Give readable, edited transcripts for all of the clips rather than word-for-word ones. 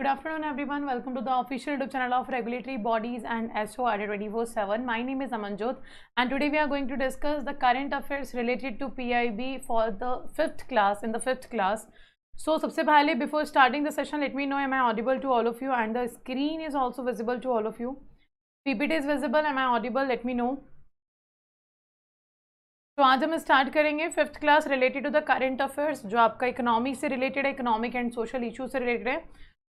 Good afternoon, everyone. Welcome to the official YouTube channel of regulatory bodies and SO Adda247. My name is Amanjyot, and today we are going to discuss the current affairs related to PIB for the 5th class. In the 5th class, so सबसे पहले before starting the session, let me know am I audible to all of you, and the screen is also visible to all of you. PPT is visible. Am I audible? Let me know. तो आज हम start करेंगे 5th class related to the current affairs, जो आपका economy से related है, economic and social issue से related है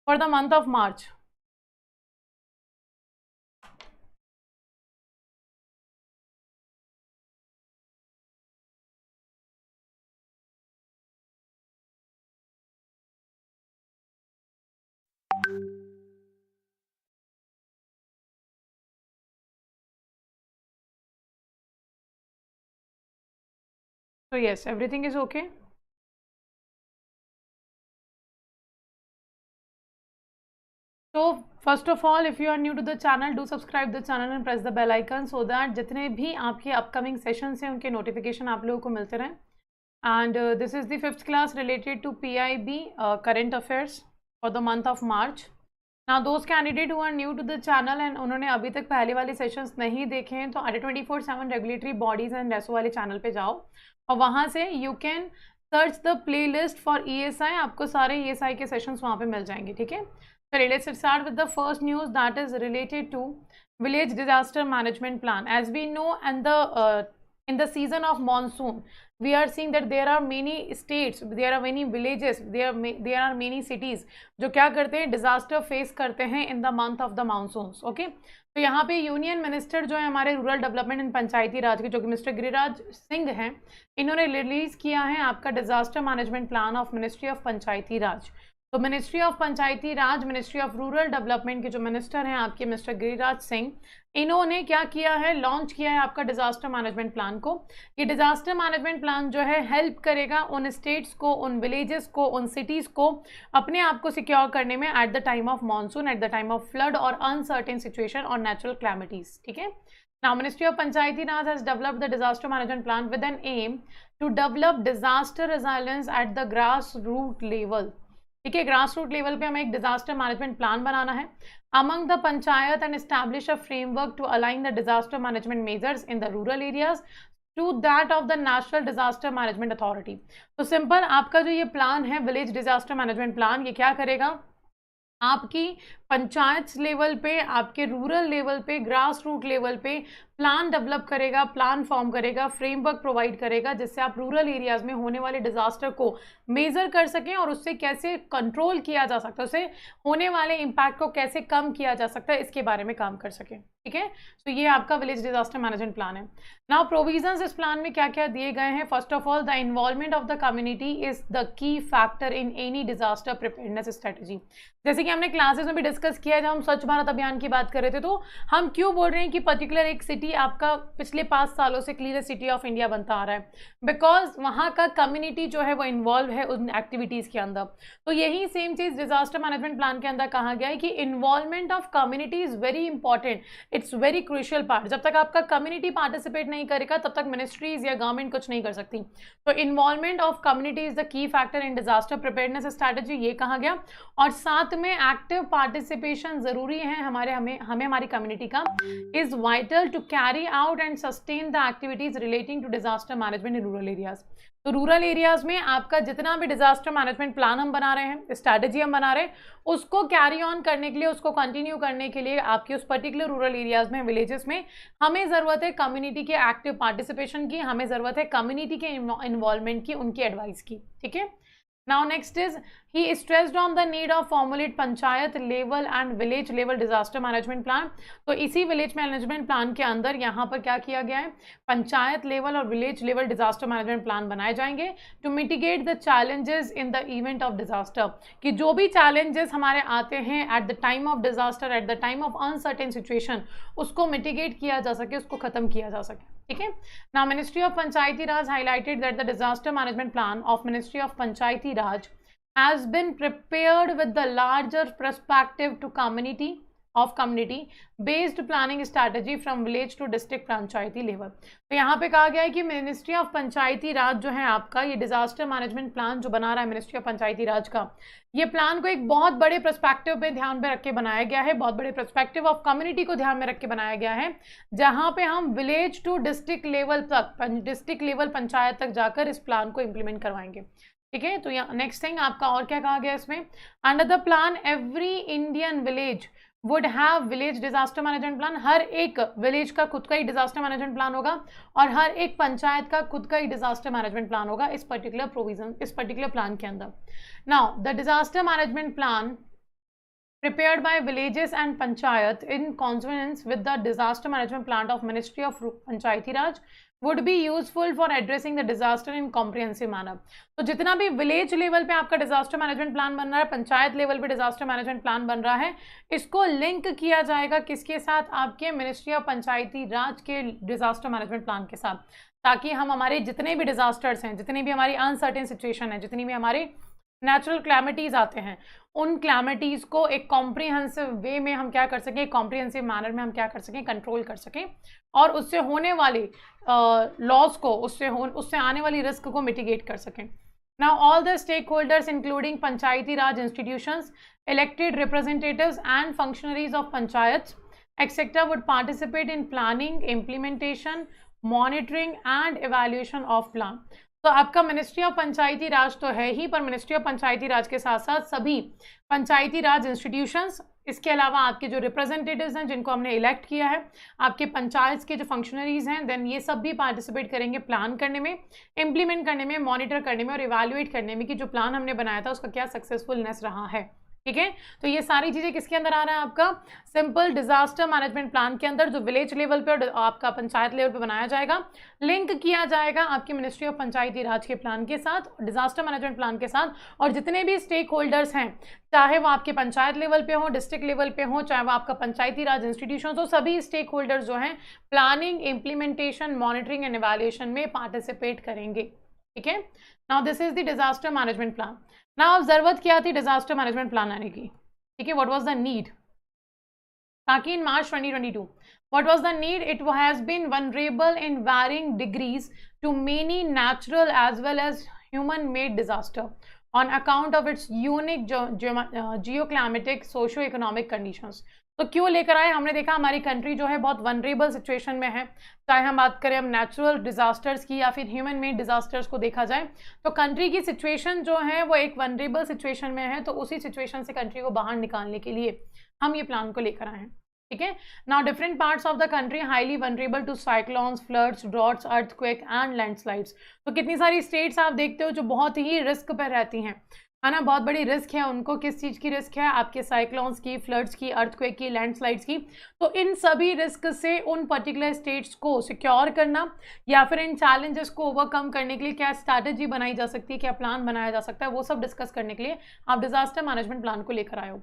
for the month of March. So yes, everything is okay. So first of all, if you are new to the channel, do subscribe the channel and press the bell icon so that जितने भी आपके upcoming sessions हैं उनके notification आप लोगों को मिलते रहें. And this is the 5th class related to PIB current affairs for the month of March. Now those candidate who are new to the channel and उन्होंने अभी तक पहले वाले सेशंस नहीं देखे हैं, तो Adda247 regulatory bodies and SO वाले चैनल पे जाओ और वहाँ से you can search the playlist for ESI. आपको सारे ESI के सेशंस वहाँ पे मिल जाएंगे. ठीक है, चलिए let's start with the first news that is related to village disaster management plan. As we know, and in the season of monsoon, we are seeing that there are many states, there are many villages, there are many cities जो क्या करते हैं, disaster face करते हैं in the month of the monsoons. Okay, तो यहाँ पे union minister जो है हमारे रूरल डेवलपमेंट एंड पंचायती राज के, जो कि मिस्टर गिरिराज सिंह हैं, इन्होंने रिलीज किया है आपका disaster management plan of ministry of Panchayati Raj. तो ministry of Panchayati Raj, ministry of rural development के जो मिनिस्टर हैं आपके मिस्टर गिरिराज सिंह, इन्होंने क्या किया है, लॉन्च किया है आपका डिजास्टर मैनेजमेंट प्लान को. ये डिजास्टर मैनेजमेंट प्लान जो है हेल्प करेगा उन स्टेट्स को, उन विलेजेस को, उन सिटीज़ को अपने आप को सिक्योर करने में at the time of monsoon, at the time of flood और अनसर्टेन सिचुएशन और नेचुरल क्लैमिटीज. ठीक है, now ministry of Panchayati Raj has developed the disaster management plan with an aim to develop disaster resilience at the grass root level. ठीक है, grass root level पे हमें एक disaster management plan बनाना है among the panchayat and establish a framework to align the disaster management measures in the rural areas to that of the national disaster management authority. तो simple आपका जो ये plan है विलेज डिजास्टर मैनेजमेंट प्लान, ये क्या करेगा, आपकी पंचायत लेवल पे, आपके रूरल लेवल पे, ग्रास रूट लेवल पे प्लान डेवलप करेगा, प्लान फॉर्म करेगा, फ्रेमवर्क प्रोवाइड करेगा, जिससे आप रूरल एरियाज में होने वाले डिजास्टर को मेजर कर सकें और उससे कैसे कंट्रोल किया जा सकता है, उससे होने वाले इम्पैक्ट को कैसे कम किया जा सकता है, इसके बारे में काम कर सकें. ठीक है, तो ये आपका विलेज डिजास्टर मैनेजमेंट प्लान है. नाउ प्रोविजंस इस प्लान में क्या क्या दिए गए हैं. First of all, the involvement of the community is the key factor in any disaster preparedness strategy. जैसे कि हमने क्लासेस में भी डिस्कस किया, जब हम स्वच्छ भारत अभियान की बात कर रहे थे, तो हम क्यों बोल रहे हैं कि पर्टिकुलर एक सिटी आपका पिछले 5 सालों से क्लीनेस्ट सिटी ऑफ इंडिया बनता आ रहा है, बिकॉज वहाँ का कम्युनिटी जो है वो इन्वॉल्व है उन एक्टिविटीज़ के अंदर. तो यही सेम चीज़ डिजास्टर मैनेजमेंट प्लान के अंदर कहा गया है कि involvement of community is very important, it's very crucial part. जब तक आपका कम्युनिटी पार्टिसिपेट नहीं करेगा तब तक मिनिस्ट्रीज या गवर्नमेंट कुछ नहीं कर सकती. तो involvement of community is the key factor in disaster preparedness strategy, ये कहा गया. और साथ में एक्टिव पार्टिसिपेशन जरूरी है हमें हमारी कम्युनिटी का, is vital to carry out and sustain the activities relating to disaster management in rural areas. तो रूरल एरियाज में आपका जितना भी डिजास्टर मैनेजमेंट प्लान हम बना रहे हैं, स्ट्रैटेजी हम बना रहे हैं, उसको कैरी ऑन करने के लिए, उसको कंटिन्यू करने के लिए आपके उस पर्टिकुलर रूरल एरियाज में, विलेजेस में हमें ज़रूरत है कम्युनिटी के एक्टिव पार्टिसिपेशन की, हमें ज़रूरत है कम्युनिटी के इन्वॉल्वमेंट की, उनकी एडवाइस की. ठीक है, now next is he stressed on the need of formulate panchayat level and village level disaster management plan. तो इसी विलेज मैनेजमेंट प्लान के अंदर यहाँ पर क्या किया गया है, पंचायत लेवल और village level disaster management plan बनाए जाएंगे to mitigate the challenges in the event of disaster. कि जो भी चैलेंजेस हमारे आते हैं at the time of disaster, at the time of uncertain situation, उसको मिटिगेट किया जा सके, उसको खत्म किया जा सके. ठीक है, now ministry of Panchayati Raj highlighted that the disaster management plan of ministry of Panchayati Raj has been prepared with the larger perspective to community, of community based planning strategy from village to district Panchayati level. तो यहाँ पे कहा गया है कि ministry of Panchayati राज जो है आपका, ये डिजास्टर मैनेजमेंट प्लान जो बना रहा है मिनिस्ट्री ऑफ पंचायती राज का, ये प्लान को एक बहुत बड़े पर्सपेक्टिव पे ध्यान में रख के बनाया गया है, बहुत बड़े पर्सपेक्टिव ऑफ कम्युनिटी को ध्यान में रख के बनाया गया है, जहां पे हम विलेज टू डिस्ट्रिक्ट लेवल तक, डिस्ट्रिक्ट लेवल पंचायत तक जाकर इस प्लान को इंप्लीमेंट करवाएंगे। ठीक है, तो यहाँ नेक्स्ट थिंग आपका और क्या कहा गया इसमें, under the plan every Indian village would have village disaster management plan. हर एक विलेज का खुद का ही डिजास्टर मैनेजमेंट प्लान होगा और हर एक पंचायत का खुद का ही डिजास्टर मैनेजमेंट प्लान होगा इस पर्टिकुलर प्रोविजन, इस पर्टिकुलर प्लान के अंदर। Now the disaster management plan prepared by villages and panchayat in consonance with the disaster management plan of Ministry of Panchayati Raj would be useful for addressing the disaster in comprehensive manner। तो जितना भी village level पे आपका disaster management plan बन रहा है, panchayat level पे disaster management plan बन रहा है, इसको लिंक किया जाएगा किसके साथ, आपके मिनिस्ट्री ऑफ पंचायती राज के डिजास्टर मैनेजमेंट प्लान के साथ, ताकि हम हमारे जितने भी डिजास्टर्स हैं, जितनी भी हमारी अनसर्टेन सिचुएशन है, जितनी भी हमारे नेचुरल क्लैमिटीज आते हैं, उन क्लैमिटीज को एक कॉम्प्रिहेंसिव वे में हम क्या कर सकें, कॉम्प्रिहेंसिव मैनर में हम क्या कर सकें, कंट्रोल कर सकें, और उससे होने वाले लॉस को, उससे आने वाली रिस्क को मिटिगेट कर सकें। Now all the stakeholders including Panchayati Raj institutions, elected representatives and functionaries of panchayat etcetera would participate in planning, implementation, monitoring and evaluation of plan. तो आपका मिनिस्ट्री ऑफ पंचायती राज तो है ही, पर मिनिस्ट्री ऑफ पंचायती राज के साथ साथ सभी पंचायती राज इंस्टीट्यूशंस, इसके अलावा आपके जो रिप्रेजेंटेटिव्स हैं जिनको हमने इलेक्ट किया है, आपके पंचायत के जो फंक्शनरीज हैं, देन ये सब भी पार्टिसिपेट करेंगे प्लान करने में, इम्प्लीमेंट करने में, मॉनिटर करने में और इवैल्यूएट करने में कि जो प्लान हमने बनाया था उसका क्या सक्सेसफुलनेस रहा है। ठीक है, तो ये सारी चीजें किसके अंदर आ रहा है, आपका सिंपल डिजास्टर मैनेजमेंट प्लान के अंदर, जो विलेज लेवल पे और आपका पंचायत लेवल पे बनाया जाएगा, लिंक किया जाएगा आपके मिनिस्ट्री ऑफ पंचायती राज के प्लान के साथ, डिजास्टर मैनेजमेंट प्लान के साथ, और जितने भी स्टेक होल्डर्स हैं, चाहे वो आपके पंचायत लेवल पे हो, डिस्ट्रिक्ट लेवल पे हो, चाहे वो आपका पंचायती राज इंस्टीट्यूशन हो, सभी स्टेक होल्डर्स जो हैं planning, implementation, monitoring and evaluation में पार्टिसिपेट करेंगे। ठीक है, now this is the disaster management plan. Now जरूरत क्या थी डिजास्टर मैनेजमेंट प्लान आने की, ठीक है, व्हाट वाज द नीड, ताकि इन मार्च 2022 what was the need, it has been vulnerable in varying degrees to many natural as well as human made disaster on account of its unique geoclimatic socio-economic conditions। तो क्यों लेकर आए, हमने देखा हमारी country जो है बहुत वनरेबल सिचुएशन में है, चाहे हम बात करें हम नेचुरल डिजास्टर्स की या फिर ह्यूमन मेड डिजास्टर्स को देखा जाए, तो कंट्री की सिचुएशन जो है वो एक वनरेबल सिचुएशन में है, तो उसी सिचुएशन से कंट्री को बाहर निकालने के लिए हम ये प्लान को लेकर आए हैं। ठीक है, now different parts of the country highly vulnerable to cyclones, floods, droughts, earthquake and landslides. तो कितनी सारी स्टेट्स आप देखते हो जो बहुत ही रिस्क पर रहती हैं, है ना, बहुत बड़ी रिस्क है उनको, किस चीज़ की रिस्क है, आपके साइक्लोन्स की, फ्लड्स की, अर्थक्वेक की, लैंडस्लाइड्स की। तो इन सभी रिस्क से उन पर्टिकुलर स्टेट्स को सिक्योर करना या फिर इन चैलेंजेस को ओवरकम करने के लिए क्या स्ट्रैटेजी बनाई जा सकती है, क्या प्लान बनाया जा सकता है, वो सब डिस्कस करने के लिए आप डिजास्टर मैनेजमेंट प्लान को लेकर आए हो।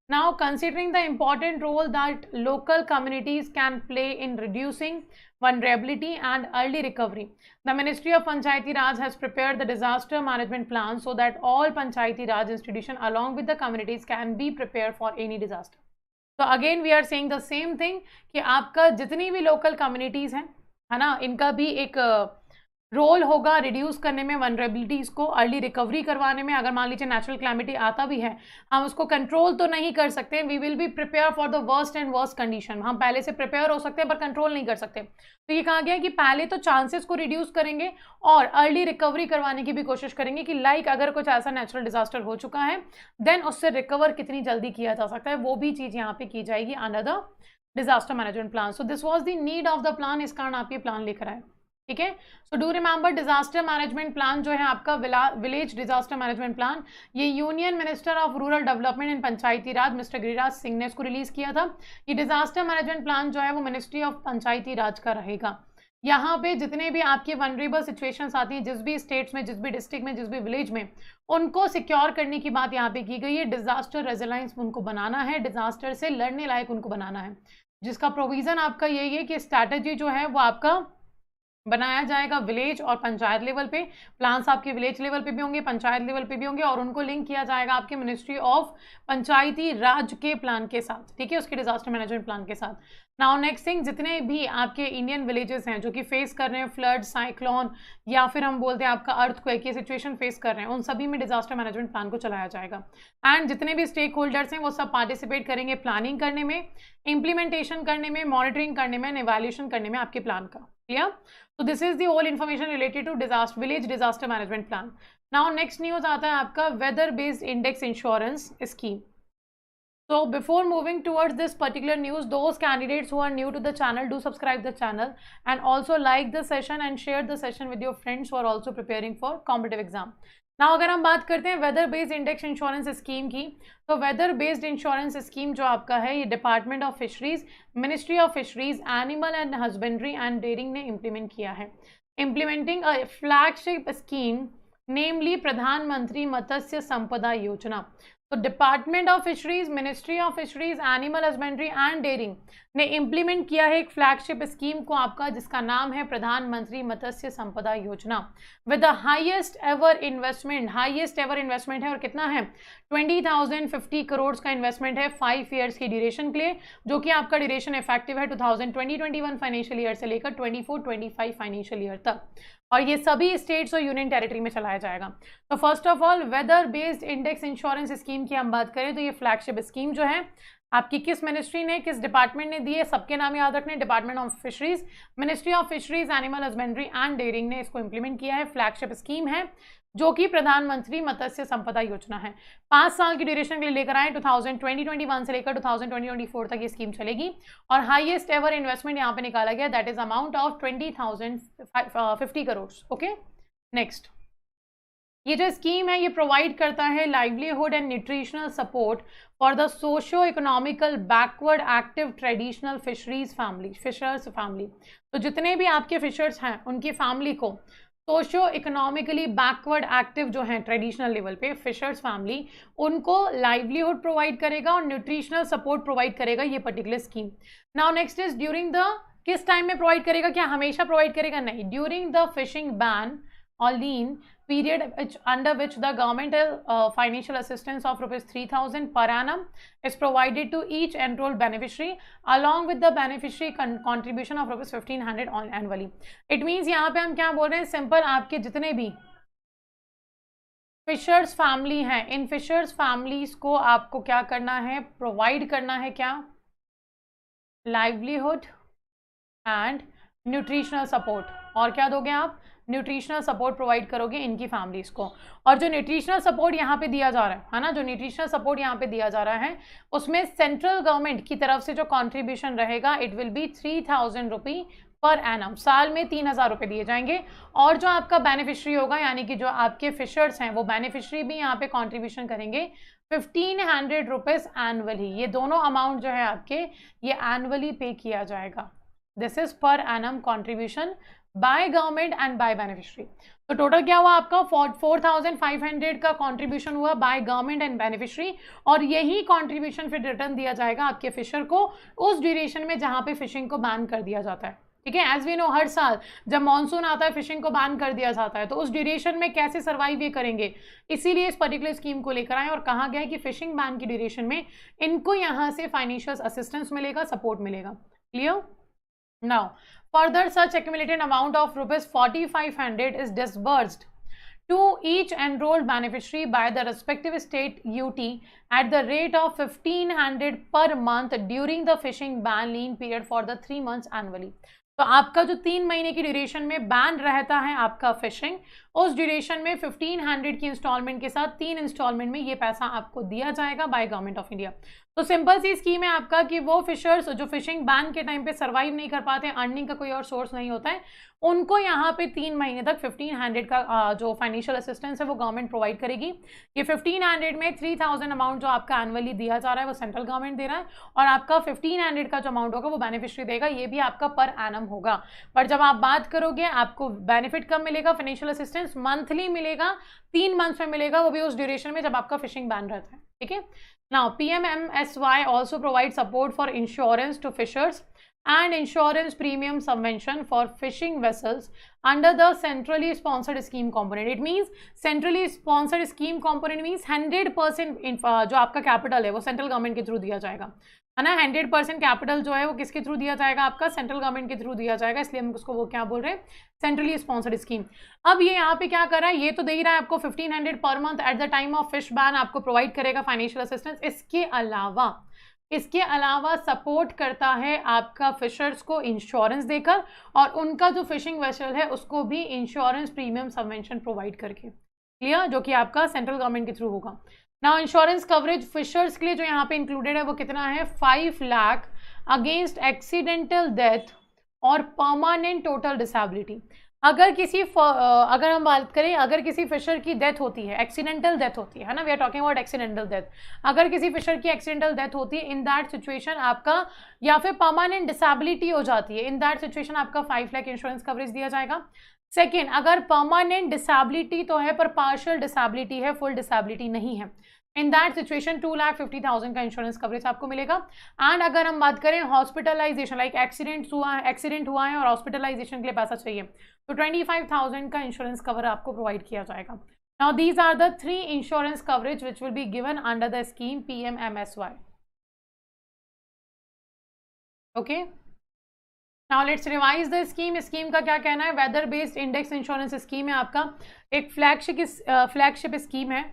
Now, considering the important role that local communities can play in reducing vulnerability and early recovery, the Ministry of Panchayati Raj has prepared the disaster management plan so that all Panchayati Raj institutions along with the communities can be prepared for any disaster। So again we are saying the same thing कि आपका जितनी भी local communities हैं, है ना, इनका भी एक रोल होगा रिड्यूस करने में, वनरेबिलिटीज को अर्ली रिकवरी करवाने में। अगर मान लीजिए नेचुरल क्लैमिटी आता भी है, हम उसको कंट्रोल तो नहीं कर सकते, we will be prepare for the worst and worst condition. हम पहले से प्रिपेयर हो सकते हैं पर कंट्रोल नहीं कर सकते। तो ये कहा गया है कि पहले तो चांसेस को रिड्यूस करेंगे और अर्ली रिकवरी करवाने की भी कोशिश करेंगे कि लाइक अगर कुछ ऐसा नेचुरल डिजास्टर हो चुका है देन उससे रिकवर कितनी जल्दी किया जा सकता है, वो भी चीज़ यहाँ पे की जाएगी under the disaster management plan. So this was the need of the plan, इस कारण आप ये प्लान लेकर आए। ठीक है, so do remember disaster management plan जो है आपका विलेज डिजास्टर मैनेजमेंट प्लान, ये union minister of rural development and Panchayati Raj mister Giriraj Singh ने इसको रिलीज किया था। ये डिजास्टर मैनेजमेंट प्लान जो है वो मिनिस्ट्री ऑफ पंचायती राज का रहेगा। यहाँ पे जितने भी आपके वनरेबल सिचुएशंस आती हैं, जिस भी स्टेट्स में, जिस भी डिस्ट्रिक्ट में, जिस भी विलेज में, उनको सिक्योर करने की बात यहाँ पे की गई है। डिजास्टर रेजिलेंस उनको बनाना है, डिजास्टर से लड़ने लायक उनको बनाना है, जिसका प्रोविजन आपका यही है कि स्ट्रैटेजी जो है वो आपका बनाया जाएगा विलेज और पंचायत लेवल पे। प्लान्स आपके विलेज लेवल पे भी होंगे, पंचायत लेवल पे भी होंगे, और उनको लिंक किया जाएगा आपके मिनिस्ट्री ऑफ पंचायती राज के प्लान के साथ, ठीक है, उसके डिजास्टर मैनेजमेंट प्लान के साथ। नाउ नेक्स्ट थिंग, जितने भी आपके इंडियन विलेजेस हैं जो कि फेस कर रहे हैं फ्लड, साइक्लोन, या फिर हम बोलते हैं आपका अर्थक्वेक, ये सिचुएशन फेस कर रहे हैं, उन सभी में डिजास्टर मैनेजमेंट प्लान को चलाया जाएगा। एंड जितने भी स्टेक होल्डर्स हैं वो सब पार्टिसिपेट करेंगे प्लानिंग करने में, इम्प्लीमेंटेशन करने में, मॉनिटरिंग करने में, इवैल्यूएशन करने में आपके प्लान का। Clear? So this is the whole information related to village disaster management plan. Now next news आता है आपका weather based index insurance scheme. So before moving towards this particular news, those candidates who are new to the channel, do subscribe the channel and also like the session and share the session with your friends who are also preparing for competitive exam. Now अगर हम बात करते हैं weather based index insurance scheme की, तो whether based insurance scheme जो आपका है ये department of fisheries, ministry of fisheries, animal and husbandry and dairying ने इम्प्लीमेंट किया है। Implementing a flagship scheme namely Pradhanmantri Matsya Sampada Yojana. तो department of fisheries, ministry of fisheries, animal husbandry and dairying ने implement किया है एक फ्लैगशिप स्कीम को आपका, जिसका नाम है प्रधानमंत्री मत्स्य संपदा योजना, with the highest ever investment है, और कितना है 20,050 करोड़ का इन्वेस्टमेंट है 5 ईयर्स की ड्यूरेशन के लिए, जो कि आपका ड्यूरेशन इफेक्टिव है 2020-21 फाइनेंशियल ईयर से लेकर 24-25 फाइनेंशियल ईयर तक, और ये सभी स्टेट्स और यूनियन टेरिटरी में चलाया जाएगा। तो first of all weather based index insurance scheme की हम बात करें तो ये फ्लैगशिप स्कीम जो है आपकी किस मिनिस्ट्री ने, किस डिपार्टमेंट ने दी है, सबके नाम याद रखने, department of fisheries, ministry of fisheries, animal husbandry and dairying ने इसको इंप्लीमेंट किया है। फ्लैगशिप स्कीम है जो कि प्रधानमंत्री मत्स्य संपदा योजना है। 5 साल की ड्यूरेशन के लिए लेकर आए, 2020-21 से लेकर 2020-24 तक ये स्कीम चलेगी, और हाईएस्ट एवर इन्वेस्टमेंट यहाँ पे निकाला गया, that is amount of 20,050 crore. Okay, next, ये जो स्कीम है ये प्रोवाइड करता है livelihood and nutritional support for the socio economical backward active traditional fishers family. तो जितने भी आपके फिशर्स हैं उनकी फैमिली को सोशो इकोनॉमिकली बैकवर्ड एक्टिव जो हैं ट्रेडिशनल लेवल पे फिशर्स फैमिली, उनको लाइवलीहुड प्रोवाइड करेगा और न्यूट्रिशनल सपोर्ट प्रोवाइड करेगा ये particular scheme. Now next is during the, किस टाइम में प्रोवाइड करेगा, क्या हमेशा प्रोवाइड करेगा, नहीं, during the fishing ban or lean period under which the governmental financial assistance of ₹3,000 per annum is provided to each enrolled beneficiary along with the beneficiary contribution of ₹1,500 annually. It means यहाँ पे हम क्या बोल रहे हैं, simple, आपके जितने भी फिशर्स फैमिली हैं, इन फिशर्स फैमिलीज को आपको क्या करना है, प्रोवाइड करना है क्या, लाइवलीहुड एंड न्यूट्रिशनल सपोर्ट, और क्या दोगे आप, न्यूट्रिशनल सपोर्ट प्रोवाइड करोगे इनकी फैमिलीज को। और जो न्यूट्रिशनल सपोर्ट यहाँ पे दिया जा रहा है ना, जो न्यूट्रिशनल सपोर्ट यहाँ पे दिया जा रहा है उसमें सेंट्रल गवर्नमेंट की तरफ से जो कंट्रीब्यूशन रहेगा it will be 3,000 rupee per annum, साल में 3,000 रुपये दिए जाएंगे। और जो आपका बेनिफिशियरी होगा यानी कि जो आपके फिशर्स हैं वो बेनिफिशियरी भी यहाँ पे कंट्रीब्यूशन करेंगे 1,500 रुपीज एनुअली। ये दोनों अमाउंट जो है आपके ये एनुअली पे किया जाएगा। This is per annum contribution by government and by beneficiary. तो टोटल क्या हुआ आपका 4,500 का कंट्रीब्यूशन हुआ बाय गवर्नमेंट एंड बेनिफिशियरी, और यही कंट्रीब्यूशन फिर रिटर्न दिया जाएगा आपके फिशर को उस ड्यूरेशन में जहां पे फिशिंग को बैन कर दिया जाता है। ठीक है, एज वी नो हर साल जब मॉनसून आता है फिशिंग को बैन कर दिया जाता है, तो उस ड्यूरेशन में कैसे सर्वाइव ये करेंगे, इसीलिए इस पर्टिकुलर स्कीम को लेकर आए और कहा गया है कि फिशिंग बैन की ड्यूरेशन में इनको यहाँ से फाइनेंशियल असिस्टेंस मिलेगा, सपोर्ट मिलेगा। Clear? Now further such accumulated amount of ₹4,500 is disbursed to each enrolled beneficiary by the respective state UT at the rate of 1,500 per month during the fishing ban lean period for the 3 months annually। तो आपका जो 3 महीने की duration में ban रहता है आपका fishing, उस ड्यूरेशन में 1,500 की इंस्टॉलमेंट के साथ 3 इंस्टॉलमेंट में ये पैसा आपको दिया जाएगा बाय गवर्नमेंट ऑफ इंडिया। तो सिंपल सी स्कीम है आपका कि वो फिशर्स जो फिशिंग बैन के टाइम पे सर्वाइव नहीं कर पाते, अर्निंग का कोई और सोर्स नहीं होता है, उनको यहाँ पे 3 महीने तक 1,500 का जो फाइनेंशियल असिस्टेंस है वो गवर्नमेंट प्रोवाइड करेगी। ये 1,500 में 3,000 अमाउंट जो आपका एनुअली दिया जा रहा है वो सेंट्रल गवर्नमेंट दे रहा है, और आपका 1,500 का जो अमाउंट होगा वो बेनिफिशियरी देगा, ये भी आपका पर एनम होगा। पर जब आप बात करोगे आपको बेनिफिट कब मिलेगा, फाइनेंशियल असिस्टेंस मंथली मिलेगा, 3 मंथ्स में मिलेगा, वो भी उस ड्यूरेशन में जब आपका फिशिंग बैन रहता है। ठीक है, now PMMSY also provides support for insurance to fishers and insurance premium subvention for fishing vessels under the centrally sponsored scheme component. It means centrally sponsored scheme component means 100% जो आपका capital है वो central government के through दिया जाएगा, है ना। 100% capital जो है वो किसके थ्रू दिया जाएगा, आपका सेंट्रल गवर्नमेंट के थ्रू दिया जाएगा, इसलिए हम उसको वो क्या बोल रहे हैं, सेंट्रली स्पॉन्सर्ड स्कीम। अब ये यहाँ पे क्या कर रहा है, ये तो दे ही रहा है आपको 1500 per month eight the time of fish ban, आपको प्रोवाइड करेगा फाइनेंशियल असिस्टेंस। इसके अलावा सपोर्ट करता है आपका फिशर्स को इंश्योरेंस देकर, और उनका जो फिशिंग वेसल है उसको भी इंश्योरेंस प्रीमियम सबवेंशन प्रोवाइड करके, क्लियर, जो कि आपका सेंट्रल गवर्नमेंट के थ्रू होगा। नाउ इंश्योरेंस कवरेज फिशर्स के लिए जो यहाँ पे इंक्लूडेड है वो कितना है, 5 लाख अगेंस्ट एक्सीडेंटल डेथ और परमानेंट टोटल डिसेबिलिटी। अगर हम बात करें, अगर किसी फिशर की डेथ होती है, एक्सीडेंटल डेथ होती है ना, we are talking about accidental death, अगर किसी फिशर की एक्सीडेंटल डेथ होती है, इन दैट सिचुएशन आपका, या फिर परमानेंट डिसेबिलिटी हो जाती है, इन दैट सिचुएशन आपका 5 लाख इंश्योरेंस कवरेज दिया जाएगा। सेकेंड, अगर परमानेंट डिसेबिलिटी तो है पर पार्शियल डिसेबिलिटी है, फुल डिसेबिलिटी नहीं है, इन दैट सिचुएशन 2,50,000 का इंश्योरेंस कवरेज आपको मिलेगा। एंड अगर हम बात करें हॉस्पिटलाइजेशन, लाइक एक्सीडेंट हुआ है और हॉस्पिटलाइजेशन के लिए पैसा चाहिए, तो 25,000 का इंश्योरेंस कवर आपको प्रोवाइड किया जाएगा। Now these are the 3 insurance coverage which will be given under the scheme PMMSY। Okay, now let's revise the scheme. Scheme का क्या कहना है, weather based index insurance scheme है आपका, एक फ्लैगशिप स्कीम है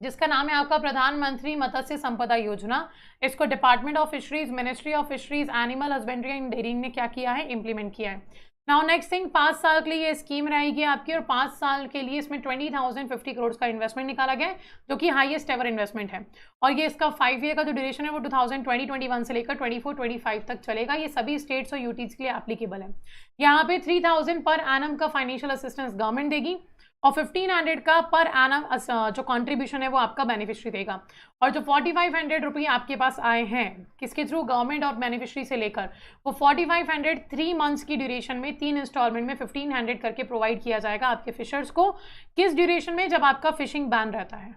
जिसका नाम है आपका प्रधानमंत्री मत्स्य संपदा योजना। इसको department of fisheries, ministry of fisheries, animal husbandry and dairying ने क्या किया है, इंप्लीमेंट किया है। नाउ नेक्स्ट थिंग, 5 साल के लिए ये स्कीम रहेगी आपकी, और 5 साल के लिए इसमें 20,050 करोड़ का इन्वेस्टमेंट निकाला गया है, जो कि हाईएस्ट एवर इन्वेस्टमेंट है। और ये इसका 5 ईयर का जो ड्यूरेशन है वो 2020-21 से लेकर 24-25 तक चलेगा। ये सभी स्टेट्स और यूटीज के लिए एप्लीकेबल है। यहाँ पे 3,000 पर एनम का फाइनेंशियल असिस्टेंस गवर्नमेंट देगी, और 1,500 का पर एनम जो कंट्रीब्यूशन है वो आपका बेनिफिशियरी देगा। और जो 4,500 रुपये आपके पास आए हैं किसके थ्रू, गवर्नमेंट और बेनिफिशियरी से लेकर, वो 4,500 3 मंथ्स की ड्यूरेशन में 3 इंस्टॉलमेंट में 1,500 करके प्रोवाइड किया जाएगा आपके फिशर्स को। किस ड्यूरेशन में, जब आपका फिशिंग बैन रहता है,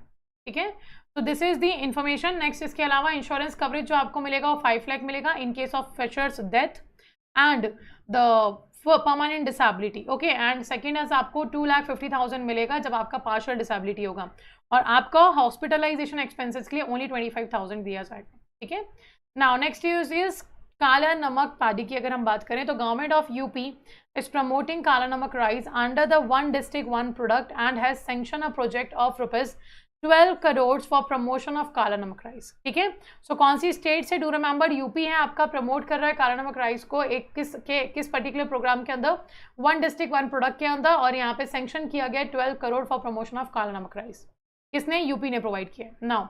ठीक है। तो this is the information. Next, इसके अलावा इंश्योरेंस कवरेज जो आपको मिलेगा वो 5 लाख मिलेगा in case of fishers death and the permanent disability. Okay, and second is आपको 2,50,000 मिलेगा जब आपका पार्शियल डिसेबिलिटी होगा, और आपका हॉस्पिटलाइजेशन एक्सपेंसेस के लिए ओनली 25,000 दिया जाएगा, ठीक है। नाउ नेक्स्ट इज काला नमक पैडी की अगर हम बात करें, तो government of UP is promoting काला Namak rice under the 1 district 1 product and has sanction a project of ₹12 crore for promotion of काला नमक राइस, ठीक है। सो कौन सी स्टेट से, डू रिमेंबर यूपी है आपका, प्रमोट कर रहा है काला नमक राइस को एक किस पर्टिकुलर प्रोग्राम के अंदर, 1 डिस्ट्रिक्ट 1 प्रोडक्ट के अंदर, और यहाँ पे सैंक्शन किया गया 12 करोड़ फॉर प्रमोशन ऑफ काला नमक राइस। किसने, यूपी ने प्रोवाइड किया। नाउ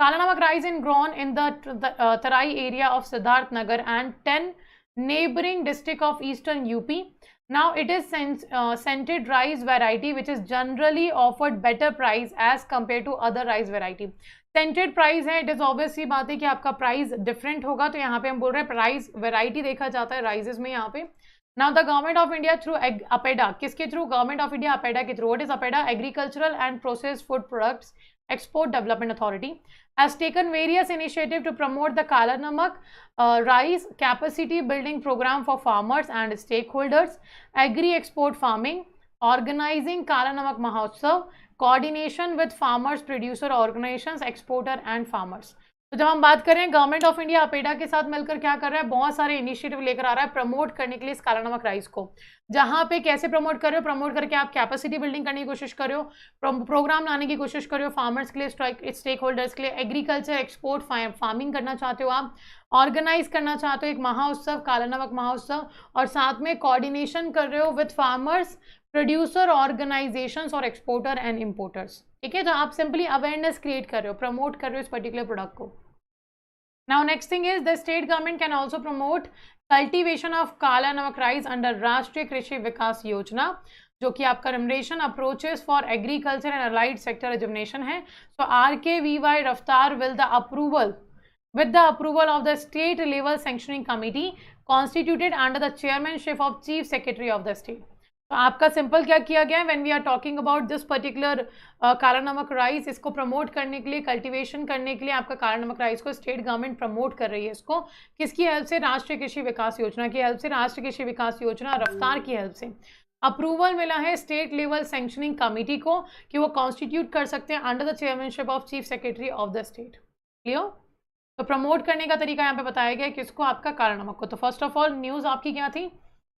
काला Namak rice in grown in the Terai area of Siddharth Nagar and 10 neighboring district of eastern UP. Now it is scented rice variety which is generally offered better price as compared to other rice variety. Scented price है, it is obviously बात है कि आपका price different होगा, तो यहाँ पे हम बोल रहे हैं प्राइस वेराइटी देखा जाता है राइसेस में यहाँ पे। Now the government of India through APEDA, किसके through, government of India APEDA के through, what is APEDA, agricultural and processed food products Export Development Authority, has taken various initiatives to promote the Kala Namak rice capacity building program for farmers and stakeholders, agri-export farming, organizing Kala Namak Mahotsav, coordination with farmers, producer organizations, exporter and farmers. तो जब हम बात करें, government of India APEDA के साथ मिलकर क्या कर रहा है, बहुत सारे इनिशिएटिव लेकर आ रहा है प्रमोट करने के लिए इस काला नमक राइस को। जहां पे कैसे प्रमोट कर रहे हो, प्रमोट करके आप कैपेसिटी बिल्डिंग करने की कोशिश कर रहे हो, प्रोग्राम लाने की कोशिश कर रहे हो फार्मर्स के लिए, स्टेक होल्डर्स के लिए, एग्रीकल्चर एक्सपोर्ट फार्मिंग करना चाहते हो आप, ऑर्गेनाइज करना चाहते हो एक महाउत्सव, काला नमक महाउत्सव, और साथ में कोऑर्डिनेशन कर रहे हो विद फार्मर्स, प्रोड्यूसर ऑर्गेनाइजेशंस और एक्सपोर्टर एंड इम्पोर्टर्स, ठीक है। तो आप सिंपली अवेयरनेस क्रिएट कर रहे हो, प्रमोट कर रहे हो इस पर्टिकुलर प्रोडक्ट को। Now next thing is the state government can also promote cultivation of काला नमक राइस अंडर राष्ट्रीय कृषि विकास योजना, जो कि आपका remuneration approaches for agriculture and allied sector rejuvenation है। सो RKVY रफ्तार with the approval of the state level sanctioning committee constituted under the chairmanship of chief secretary of the state. तो आपका सिंपल क्या किया गया है, when we are talking about this particular Kala Namak rice, इसको promote करने के लिए, कल्टीवेशन करने के लिए आपका काला नमक राइस को स्टेट गवर्नमेंट प्रमोट कर रही है। इसको किसकी हेल्प से? राष्ट्रीय कृषि विकास योजना की हेल्प से। राष्ट्रीय कृषि विकास योजना रफ्तार की हेल्प से अप्रूवल मिला है स्टेट लेवल सैंक्शनिंग कमेटी को कि वो कॉन्स्टिट्यूट कर सकते हैं under the chairmanship of chief secretary of the state. Clear? तो प्रमोट करने का तरीका यहाँ पे बताया गया किसको? आपका काला नमक को। तो फर्स्ट ऑफ ऑल न्यूज आपकी क्या थी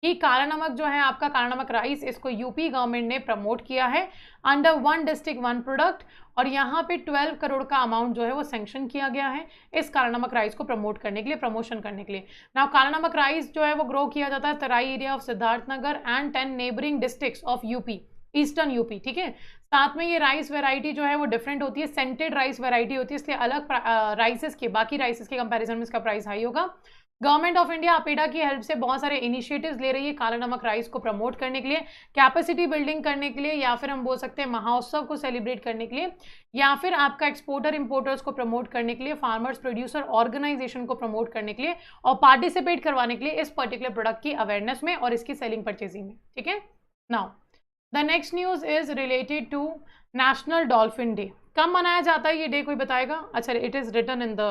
कि काला नमक जो है आपका काला नमक राइस, इसको यूपी गवर्नमेंट ने प्रमोट किया है अंडर 1 डिस्ट्रिक्ट 1 प्रोडक्ट, और यहाँ पे 12 करोड़ का अमाउंट जो है वो सैंक्शन किया गया है इस काला नमक राइस को प्रमोट करने के लिए, प्रमोशन करने के लिए। नाउ काला नमक राइस जो है वो ग्रो किया जाता है Terai area of Siddharthnagar and 10 neighbouring districts of UP, eastern UP. ठीक है, साथ में ये राइस वेराइटी जो है वो डिफरेंट होती है, सेंटेड राइस वेराइटी होती है, इसलिए अलग राइसेस के, बाकी राइसेस के कंपैरिजन में इसका प्राइस हाई होगा। गवर्नमेंट ऑफ इंडिया अपेडा की हेल्प से बहुत सारे इनिशिएटिव्स ले रही है काला नमक राइस को प्रमोट करने के लिए, कैपेसिटी बिल्डिंग करने के लिए, या फिर हम बोल सकते हैं महोत्सव को सेलिब्रेट करने के लिए, या फिर आपका एक्सपोर्टर इंपोर्टर्स को प्रमोट करने के लिए, फार्मर्स प्रोड्यूसर ऑर्गेनाइजेशन को प्रमोट करने के लिए और पार्टिसिपेट करवाने के लिए इस पर्टिकुलर प्रोडक्ट की अवेयरनेस में और इसकी सेलिंग परचेजिंग में। ठीक है, now the next news is related to national dolphin day. कब मनाया जाता है ये डे, कोई बताएगा? अच्छा, it is written in the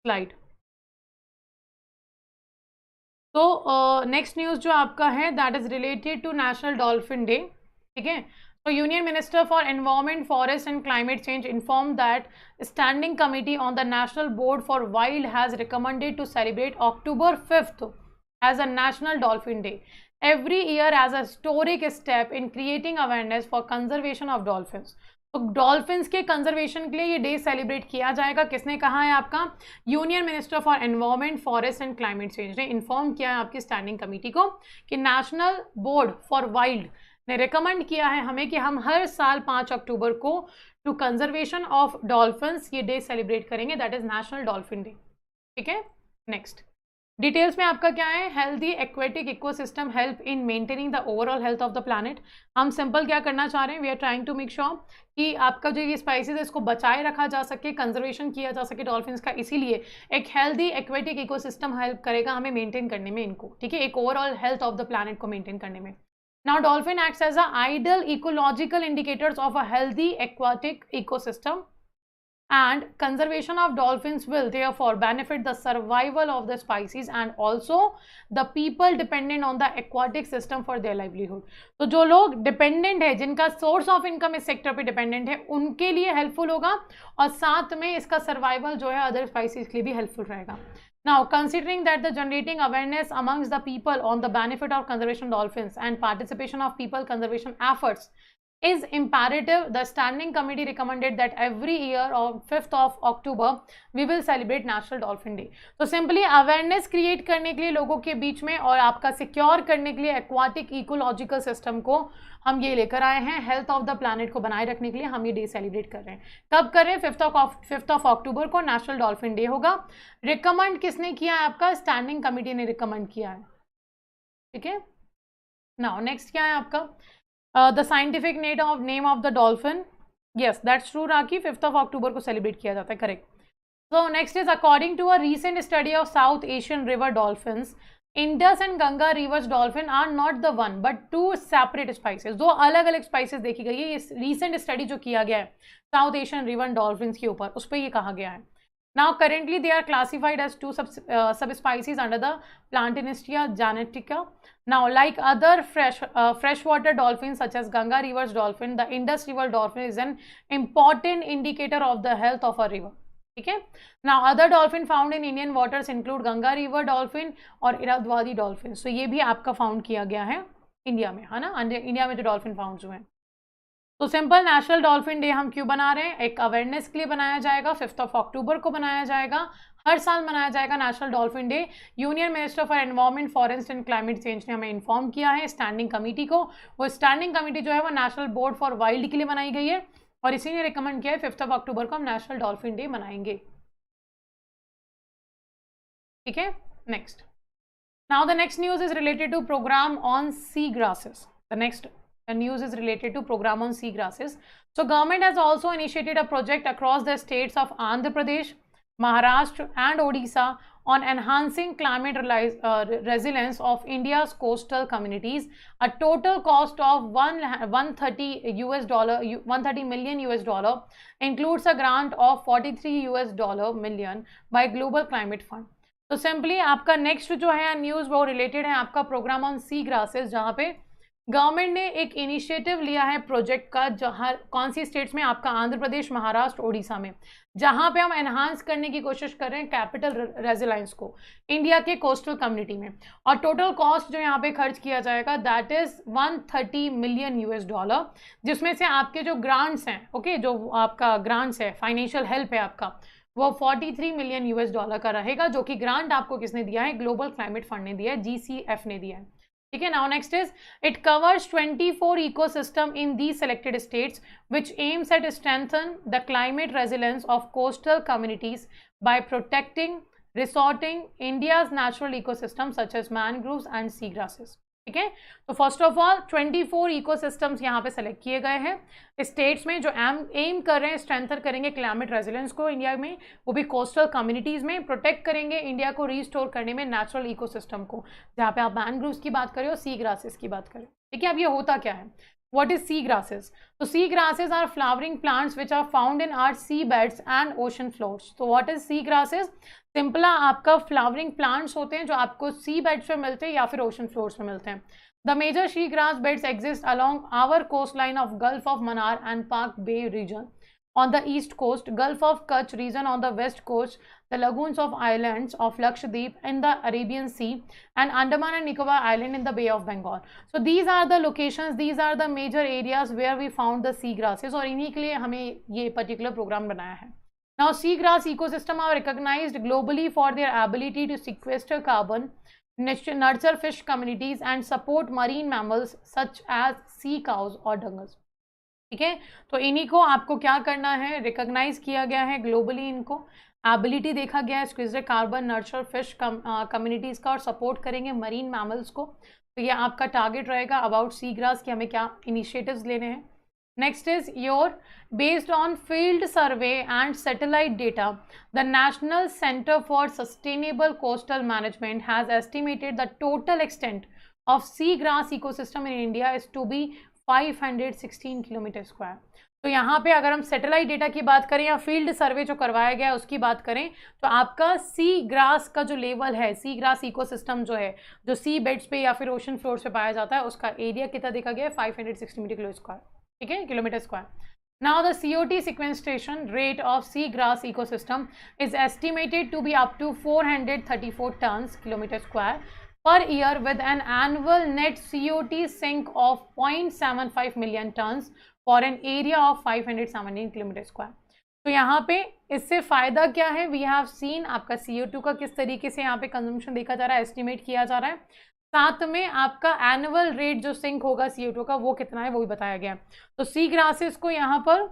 slide. तो नेक्स्ट न्यूज जो आपका है that is related to national dolphin day. ठीक है, तो union minister for environment, forest and climate change inform that standing committee on the national board for wild has recommended to celebrate October 5th as a national dolphin day every year as a historic step in creating awareness for conservation of dolphins। तो dolphins के conservation के लिए ये day celebrate किया जाएगा। किसने कहा है? आपका union minister for environment, forest and climate change ने इन्फॉर्म किया है आपकी स्टैंडिंग कमेटी को कि नेशनल बोर्ड फॉर वाइल्ड ने रिकमेंड किया है हमें कि हम हर साल 5 अक्टूबर को टू कंजर्वेशन ऑफ डॉल्फिन्स ये डे सेलिब्रेट करेंगे, that is national dolphin day. ठीक है, नेक्स्ट डिटेल्स में आपका क्या है? Healthy aquatic ecosystem help in maintaining the overall health of the planet. हम सिंपल क्या करना चाह रहे हैं? We are trying to make sure कि आपका जो ये स्पाइसेस है इसको बचाए रखा जा सके, कंजर्वेशन किया जा सके डॉल्फिन्स का, इसीलिए एक हेल्दी एक्वेटिक इकोसिस्टम हेल्प करेगा हमें मेंटेन करने में इनको। ठीक है, एक overall health of the planet को मेंटेन करने में। Now dolphin acts as a ideal ecological indicators of a healthy aquatic ecosystem and conservation of dolphins will therefore benefit the survival of the species and also the people dependent on the aquatic system for their livelihood। तो जो लोग dependent है, जिनका source of income इस sector पे dependent है, उनके लिए हेल्पफुल होगा और साथ में इसका सर्वाइवल जो है अदर स्पाइसीज के लिए भी हेल्पफुल रहेगा। Now, considering that the generating awareness amongst the people on the benefit of conservation dolphins and participation of people conservation efforts is imperative, the standing committee recommended that every year on 5th of October we will celebrate National Dolphin Day। तो simply awareness create करने के लिए लोगों के बीच में और आपका secure करने के लिए एक्वाटिक इकोलॉजिकल सिस्टम को हम ये लेकर आए हैं, हेल्थ ऑफ द प्लैनेट को बनाए रखने के लिए हम ये डे सेलिब्रेट कर रहे हैं। कब कर रहे हैं? 5th ऑफ अक्टूबर को नेशनल डॉल्फिन डे होगा। रिकमेंड किसने किया है? आपका स्टैंडिंग कमिटी ने रिकमेंड किया है। ठीक है, नाउ नेक्स्ट क्या है आपका? The scientific name of the dolphin, yes that's true rakhi, 5th of October को सेलिब्रेट किया जाता है, correct. So next is according to a recent study of South Asian river dolphins, Indus and Ganga rivers dolphin are not the one but two separate species। दो अलग अलग spices देखी गई है। इस रिसेंट स्टडी जो किया गया है साउथ एशियन रिवर डॉल्फिन्स के ऊपर, उस पर ये कहा गया है। Now currently they are classified as two subspecies under the Plantanistia genetica। Now like other freshwater dolphins such as Ganga rivers dolphin, the Indus river dolphin is an important indicator of the health of a river। ठीक है, now other dolphin found in Indian waters include Ganga river dolphin और Irrawaddy dolphin। So ये भी आपका found किया गया है India में, है ना, इंडिया में जो डॉल्फिन फाउंड हुए हैं। तो सिंपल नेशनल डॉल्फिन डे हम क्यों बना रहे हैं? एक अवेयरनेस के लिए बनाया जाएगा, 5th ऑफ अक्टूबर को बनाया जाएगा, हर साल मनाया जाएगा national dolphin day. Union minister for environment, forest and climate change ने हमें इन्फॉर्म किया है स्टैंडिंग कमेटी को। वो स्टैंडिंग कमेटी जो है वो नेशनल बोर्ड फॉर वाइल्ड के लिए बनाई गई है और इसी ने रिकमेंड किया है 5th ऑफ अक्टूबर को हम नेशनल डॉल्फिन डे मनाएंगे। ठीक है, next. Now the next news is related to programme on sea grasses. The next news is related to program on sea grasses। So government has also initiated a project across the states of Andhra Pradesh, Maharashtra and Odisha on enhancing climate resilience of India's coastal communities. A total cost of 130 million US dollar includes a grant of 43 US dollar million by Global Climate Fund. तो simply आपका next जो है news वो related है आपका programme on sea grasses, जहाँ पे government ने एक इनिशिएटिव लिया है प्रोजेक्ट का, जहाँ कौन सी स्टेट्स में, आपका आंध्र प्रदेश, महाराष्ट्र, ओडिशा में, जहाँ पे हम एनहांस करने की कोशिश कर रहे हैं कैपिटल रेजिलेंस को इंडिया के कोस्टल कम्युनिटी में। और टोटल कॉस्ट जो यहाँ पे खर्च किया जाएगा that is 130 million US dollar, जिसमें से आपके जो ग्रांट्स हैं, ओके, जो आपका ग्रांट्स है, फाइनेंशियल हेल्प है आपका, वो 43 मिलियन US डॉलर का रहेगा, जो कि ग्रांट आपको किसने दिया है, ग्लोबल क्लाइमेट फंड ने दिया है, GCF ने दिया है। ठीक है, now next is it covers 24 ecosystem in the selected states which aims at strengthen the climate resilience of coastal communities by protecting restoring India's natural ecosystem such as mangroves and sea grasses. ठीक है, तो first of all 24 ecosystems यहाँ पे select किए गए हैं states में, जो एम कर रहे हैं स्ट्रेंथन करेंगे क्लाइमेट रेजिलेंस को इंडिया में, वो भी कोस्टल कम्युनिटीज में, प्रोटेक्ट करेंगे इंडिया को रीस्टोर करने में नेचुरल इकोसिस्टम को, जहाँ पे आप मैनग्रोव्स की बात करें और सी ग्रासेस की बात करें। ठीक है, अब ये होता क्या है, व्हाट इज सी ग्रासेस? तो sea grasses are flowering plants which are found in our sea beds and ocean floors. तो व्हाट इज सी ग्रासेस? सिंपला आपका फ्लावरिंग प्लांट्स होते हैं जो आपको सी बेड्स पे मिलते हैं या फिर ओशन फ्लोर्स पे मिलते हैं। The major sea grass beds exist along our coast line of Gulf of Mannar and Palk bay region on the east coast, Gulf of Kutch region on the west coast, the lagoons of islands of Lakshadweep in the Arabian Sea, and Andaman and Nicobar Island in the Bay of Bengal. So these are the locations, these are the major areas where we found the sea grasses, और इन्हीं के लिए हमें ये particular program बनाया है। Now seagrass ecosystem are recognized globally for their ability to sequester carbon, nurture fish communities and support marine mammals such as sea cows or dungers। ठीक है, तो इन्हीं को आपको क्या करना है, रिकॉग्नाइज किया गया है ग्लोबली, इनको एबिलिटी देखा गया है स्क्विजर कार्बन नर्चर फिश कम्युनिटीज़ का, और सपोर्ट करेंगे मरीन मैमल्स को। तो ये आपका टारगेट रहेगा अबाउट सी ग्रास कि हमें क्या इनिशिएटिव्स लेने हैं। Next is your based on field survey and satellite data the national centre for sustainable coastal management has estimated the total extent of sea grass ecosystem in India is to be 516 kilometre square. तो यहाँ पे अगर हम satellite data की बात करें या field survey जो करवाया गया है उसकी बात करें, तो आपका सी ग्रास का जो लेवल है, सी ग्रास इकोसिस्टम जो है, जो सी बेड्स पे या फिर ओशन फ्लोर पे पाया जाता है, उसका एरिया कितना देखा गया है, 560 मीटर स्क्वायर। ठीक है, kilometre square. Now the CO2 sequestration rate of sea grass ecosystem is estimated to be up to 434 tons kilometer square per year with an annual net CO2 sink of 0.75 million tons for an area of 517 kilometre square. तो यहाँ पे इससे फ़ायदा क्या है, we have seen आपका CO2 का किस तरीके से यहाँ पे कंजम्पशन देखा जा रहा है, एस्टिमेट किया जा रहा है, साथ में आपका एनुअल रेट जो सिंक होगा CO2 का वो कितना है वो भी बताया गया। तो सी ग्रासेस को यहाँ पर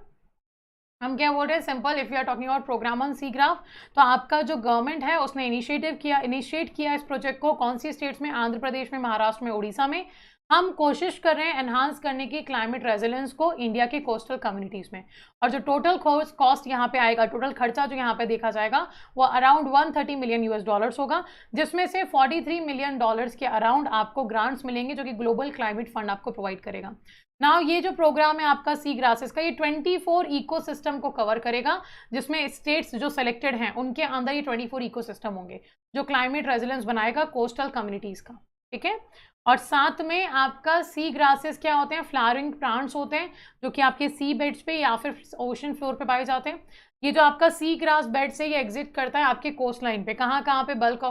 हम क्या बोल रहे हैं, simple if you are talking about programme on sea graph, तो आपका जो गवर्नमेंट है उसने इनिशिएट किया इस प्रोजेक्ट को कौन सी स्टेट्स में, आंध्र प्रदेश में, महाराष्ट्र में, उड़ीसा में। हम कोशिश कर रहे हैं एनहांस करने की क्लाइमेट रेजिलेंस को इंडिया के कोस्टल कम्युनिटीज़ में, और जो टोटल कॉस्ट यहाँ पे आएगा, टोटल खर्चा जो यहाँ पे देखा जाएगा वो अराउंड 130 मिलियन US डॉलर्स होगा, जिसमें से 43 मिलियन डॉलर्स के अराउंड आपको ग्रांट्स मिलेंगे जो कि ग्लोबल क्लाइमेट फंड आपको प्रोवाइड करेगा। नाउ ये जो प्रोग्राम है आपका सी ग्रासेस का, ये 24 इकोसिस्टम को कवर करेगा, जिसमें स्टेट्स जो सेलेक्टेड हैं उनके अंदर ये 24 इकोसिस्टम होंगे जो क्लाइमेट रेजिलेंस बनाएगा कोस्टल कम्युनिटीज़ का। ठीक है, और साथ में आपका सी ग्रासेस क्या होते हैं, फ्लावरिंग प्लांट्स होते हैं जो कि आपके सी बेड्स पे या फिर ओशन फ्लोर पे पाए जाते हैं। ये जो आपका सी ग्रास बेड से ये एग्जिट करता है आपके कोस्ट लाइन पे, कहाँ पे गल्फ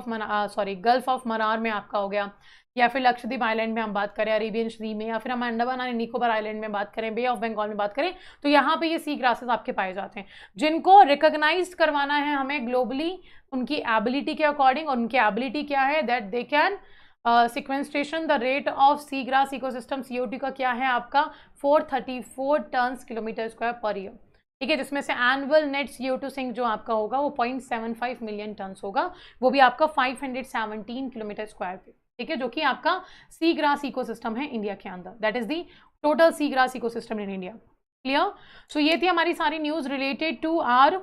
ऑफ मन्नार में आपका हो गया, या फिर लक्षद्वीप आइलैंड में हम बात करें, अरेबियन सी में, या फिर हम अंडमान एंड निकोबार आइलैंड में बात करें, बे ऑफ बंगाल में बात करें, तो यहाँ पे ये सी ग्रासेस आपके पाए जाते हैं, जिनको रिकॉग्नाइज करवाना है हमें ग्लोबली उनकी एबिलिटी के अकॉर्डिंग। और उनकी एबिलिटी क्या है, that they can sequestration the rate of sea grass ecosystem CO2 का क्या है आपका 434 tons kilometre square per year. ठीक है, जिसमें से एनुअल नेट CO2 सिंक जो आपका होगा वो 0.75 मिलियन टन्स होगा, वो भी आपका 517 किलोमीटर स्क्वायर पे। ठीक है, जो कि आपका सी ग्रास इकोसिस्टम है इंडिया के अंदर, that is the total sea grass ecosystem in India. Clear? So ये थी हमारी सारी news related to our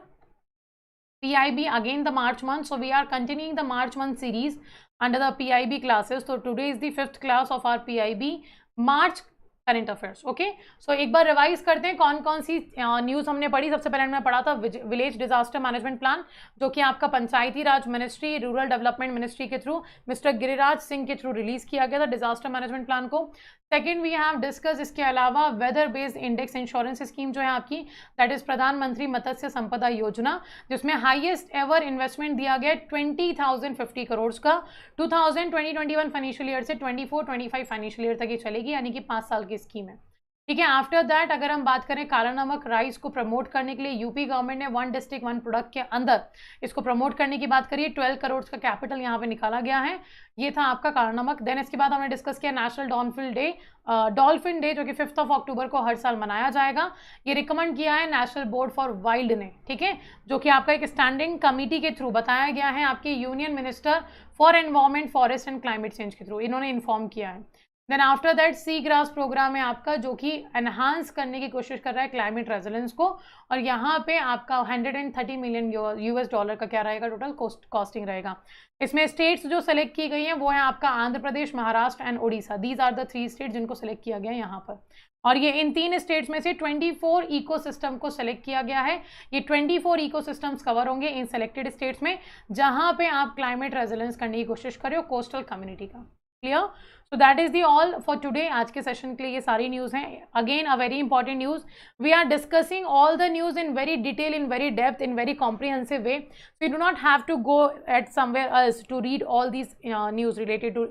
PIB again the March month, so we are continuing the March month series under the PIB classes. So today is the 5th class of our PIB March current affairs. Okay, so एक बार revise करते हैं कौन कौन सी news हमने पढ़ी. सबसे पहले हमने पढ़ा था विलेज डिजास्टर मैनेजमेंट प्लान, जो कि आपका Panchayati Raj ministry, rural development ministry के थ्रू मिस्टर गिरिराज सिंह के थ्रू रिलीज किया गया था डिजास्टर मैनेजमेंट प्लान को. सेकेंड वी हैव डिस्कस इसके अलावा weather based index insurance scheme जो है आपकी, दैट इज प्रधानमंत्री मत्स्य संपदा योजना, जिसमें हाईएस्ट एवर इन्वेस्टमेंट दिया गया 20,050 करोड़ का 2020-21 फाइनेंशियल ईयर से 24-25 फाइनेंशियल ईयर तक ये चलेगी, यानी कि 5 साल की स्कीम है. ठीक है. आफ्टर दैट अगर हम बात करें काला नमक राइस को प्रमोट करने के लिए यूपी गवर्नमेंट ने 1 डिस्ट्रिक्ट 1 प्रोडक्ट के अंदर इसको प्रमोट करने की बात करिए. 12 करोड़ का कैपिटल यहाँ पे निकाला गया है. ये था आपका काला नमक. देन इसके बाद हमने डिस्कस किया नेशनल डॉल्फिन डे जो कि 5 अक्टूबर को हर साल मनाया जाएगा. ये रिकमेंड किया है नेशनल बोर्ड फॉर वाइल्ड ने. ठीक है, जो कि आपका एक स्टैंडिंग कमिटी के थ्रू बताया गया है आपके union minister for environment forest and climate change के थ्रू इन्होंने इन्फॉर्म किया है. Then after that sea grass programme है आपका, जो कि एनहांस करने की कोशिश कर रहा है क्लाइमेट रेजिलेंस को, और यहाँ पे आपका 130 मिलियन यूएस डॉलर का क्या रहेगा टोटल कॉस्टिंग रहेगा. इसमें स्टेट्स जो सेलेक्ट की गई हैं वो है आपका Andhra Pradesh, Maharashtra and Odisha. These are the 3 state जिनको सेलेक्ट किया गया यहाँ पर. और ये इन 3 स्टेट्स में से 24 इकोसिस्टम को सेलेक्ट किया गया है. ये 24 इकोसिस्टम्स कवर होंगे इन सेलेक्टेड स्टेट्स में, जहाँ पे आप क्लाइमेट रेजिलेंस करने की कोशिश कर रहे हो कोस्टल कम्युनिटी का. Clear? So that is the all for today. आज के सेशन के लिए ये सारी न्यूज़ हैं. Again a very important news, we are discussing all the news in very detail, in very depth, in very comprehensive way. So you do not have to go at somewhere else to read all these news related to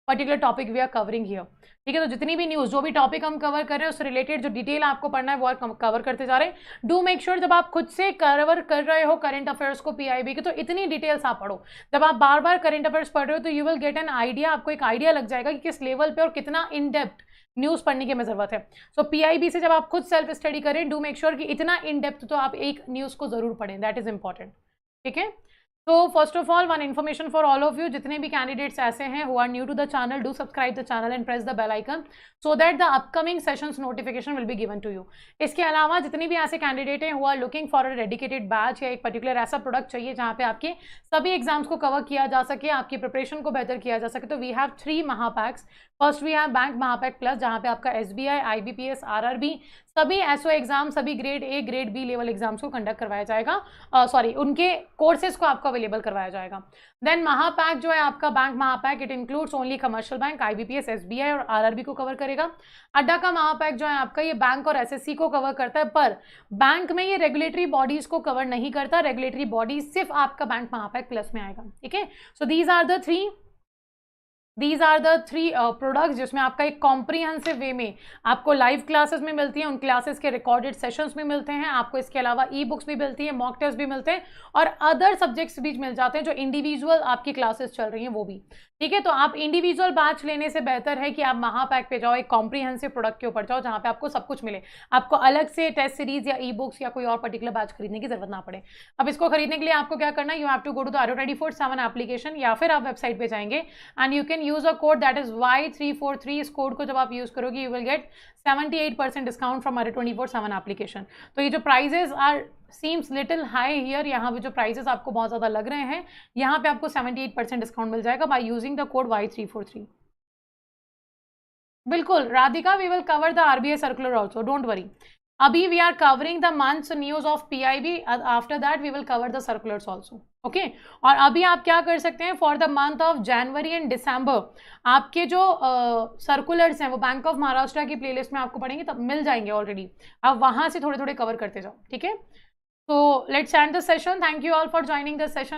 particular topic we are covering here. ठीक है, तो जितनी भी news जो भी topic हम cover कर रहे हैं उससे रिलेटेड जो डिटेल आपको पढ़ना है वो आप कवर करते जा रहे हैं. डू मेक श्योर जब आप खुद से कवर कर रहे हो करंट अफेयर्स को पीआईबी के, तो इतनी डिटेल्स आप पढ़ो. जब आप बार बार करंट अफेयर्स पढ़ रहे हो तो you will get an idea, आपको एक आइडिया लग जाएगा कि किस लेवल पे और कितना इन डेप्थ न्यूज़ पढ़ने की हमें ज़रूरत है. सो पीआईबी से जब आप खुद सेल्फ स्टडी करें, डू मेक श्योर कि इतना इन डेप्थ तो आप एक न्यूज़ को ज़रूर पढ़ें. That is important. ठीक है. So first of all, one information for all of you, जितने भी candidates ऐसे हैं who are new to the channel, do subscribe the channel and press the bell icon so that the upcoming sessions notification will be given to you. इसके अलावा जितने भी ऐसे candidate हैं who are looking for a dedicated batch या एक particular ऐसा product चाहिए जहाँ पे आपके सभी एग्जाम्स को कवर किया जा सके, आपकी प्रिपरेशन को बेहतर किया जा सके, तो we have 3 Mahapacks. First we have bank Mahapack plus, जहाँ पे आपका SBI, IBPS, RRB सभी एसओ एग्जाम, सभी grade A grade B level exams को कंडक्ट करवाया जाएगा. उनके कोर्सेज को आपको अवेलेबल करवाया जाएगा. देन महापैक जो है आपका bank Mahapack, it includes only commercial bank, IBPS, SBI और RRB को कवर करेगा. अड्डा का महापैक जो है आपका ये बैंक और SSC को कवर करता है, पर बैंक में ये रेगुलेटरी बॉडीज को कवर नहीं करता. रेगुलेटरी बॉडीज सिर्फ आपका बैंक महापैक प्लस में आएगा. ठीक है. So these are the three products जिसमें आपका एक कॉम्प्रिहेंसिव वे में आपको लाइव क्लासेस में मिलती हैं, उन क्लासेस के रिकॉर्डेड सेशंस भी मिलते हैं आपको. इसके अलावा ई बुक्स भी मिलती है, मॉक टेस्ट भी मिलते हैं और अदर सब्जेक्ट्स भी मिल जाते हैं जो इंडिविजुअल आपकी क्लासेस चल रही हैं वो भी. ठीक है. तो आप इंडिविजुअल बैच लेने से बेहतर है कि आप महापैक पे जाओ, एक कॉम्प्रिहेंसिव प्रोडक्ट के ऊपर जाओ जहाँ पे आपको सब कुछ मिले, आपको अलग से टेस्ट सीरीज या ई बुक्स या कोई और पर्टिकुलर बैच खरीदने की जरूरत ना पड़े. अब इसको खरीदने के लिए आपको क्या करना है, you have to go to the Adda247 application या फिर आप वेबसाइट पे जाएंगे and you can use a code that is Y343. इस कोड को जब आप यूज करोगे you will get 78% discount from Adda247 application. तो ये जो prices are seems little high here, यहाँ पे जो प्राइजेस आपको बहुत ज़्यादा लग रहे हैं, यहाँ पे आपको 78% डिस्काउंट मिल जाएगा by using the code Y343. बिल्कुल Radhika, we will cover the RBI circular also, don't worry. अभी we are covering the month's news of PIB, after that we will cover the circulars also. Okay. और अभी आप क्या कर सकते हैं, for the month of January and December आपके जो सर्कुलर्स हैं वो बैंक ऑफ महाराष्ट्र की प्लेलिस्ट में आपको पढ़ेंगे, तब मिल जाएंगे ऑलरेडी. आप वहाँ से थोड़े थोड़े कवर करते जाओ. ठीक है. So let's end the session. Thank you all for joining the session.